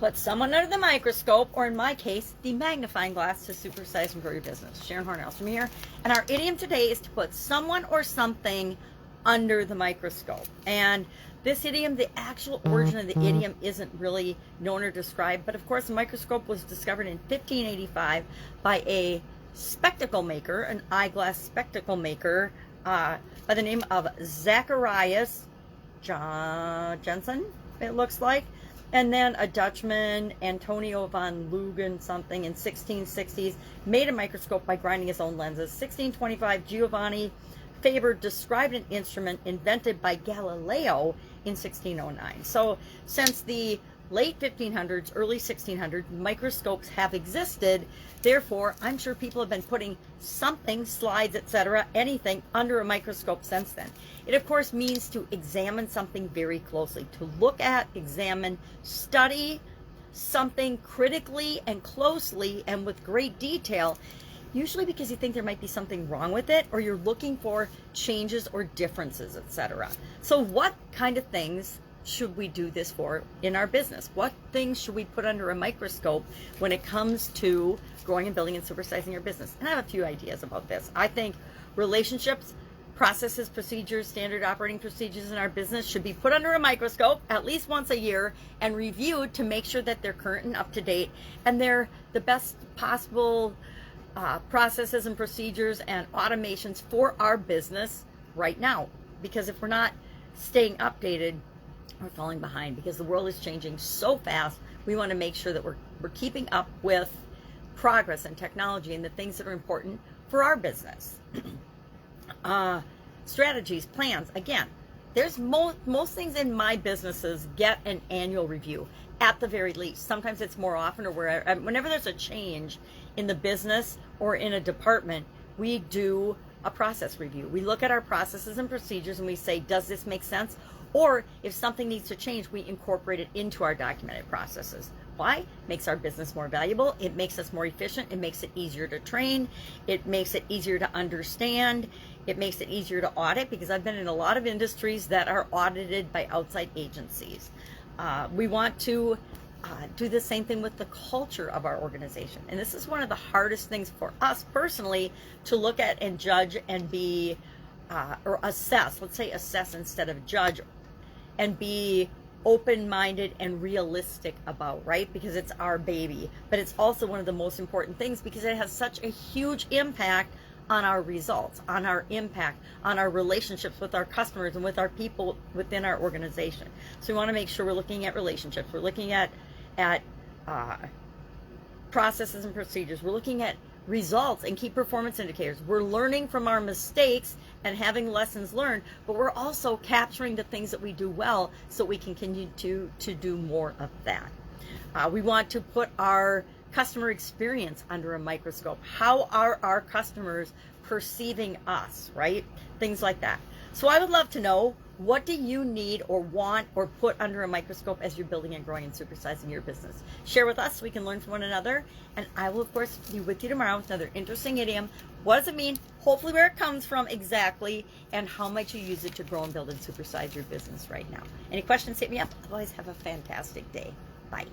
put someone under the microscope, or in my case, the magnifying glass to supersize and grow your business. Sharon Horne-Ellstrom here. And our idiom today is to put someone or something under the microscope. And this idiom, the actual origin of the idiom isn't really known or described, but of course the microscope was discovered in 1585 by a spectacle maker, an eyeglass spectacle maker, by the name of Zacharias Jensen, it looks like. And then a Dutchman, Antonio van Leeuwen something, in 1660s, made a microscope by grinding his own lenses. 1625, Giovanni Faber described an instrument invented by Galileo in 1609. So since the late 1500s, early 1600s, microscopes have existed. Therefore, I'm sure people have been putting something, slides, etc., anything under a microscope since then. It, of course, means to examine something very closely, to look at, examine, study something critically and closely and with great detail, usually because you think there might be something wrong with it, or you're looking for changes or differences, etc. So what kind of things should we do this for in our business? What things should we put under a microscope when it comes to growing and building and supersizing your business? And I have a few ideas about this. I think relationships, processes, procedures, standard operating procedures in our business should be put under a microscope at least once a year and reviewed to make sure that they're current and up to date, and they're the best possible processes and procedures and automations for our business right now. Because if we're not staying updated, we're falling behind, because the world is changing so fast. We want to make sure that we're keeping up with progress and technology and the things that are important for our business. Strategies, plans. Again, there's most things in my businesses get an annual review at the very least. Sometimes it's more often, or whenever there's a change in the business or in a department, we do a process review. We look at our processes and procedures and we say, does this make sense? Or if something needs to change, we incorporate it into our documented processes. Why? It makes our business more valuable. It makes us more efficient. It makes it easier to train. It makes it easier to understand. It makes it easier to audit, because I've been in a lot of industries that are audited by outside agencies. We want to do the same thing with the culture of our organization. And this is one of the hardest things for us personally to look at and judge and be, or assess, let's say assess instead of judge, and be open-minded and realistic about, right? Because it's our baby. But it's also one of the most important things, because it has such a huge impact on our results, on our impact, on our relationships with our customers and with our people within our organization. So we want to make sure we're looking at relationships. We're looking at processes and procedures. We're looking at results and key performance indicators. We're learning from our mistakes and having lessons learned, but we're also capturing the things that we do well so we can continue to do more of that. We want to put our customer experience under a microscope. How are our customers perceiving us, right? Things like that. So I would love to know, what do you need or want or put under a microscope as you're building and growing and supersizing your business? Share with us so we can learn from one another. And I will, of course, be with you tomorrow with another interesting idiom. What does it mean? Hopefully where it comes from exactly, and how might you use it to grow and build and supersize your business right now. Any questions, hit me up. Otherwise, have a fantastic day. Bye.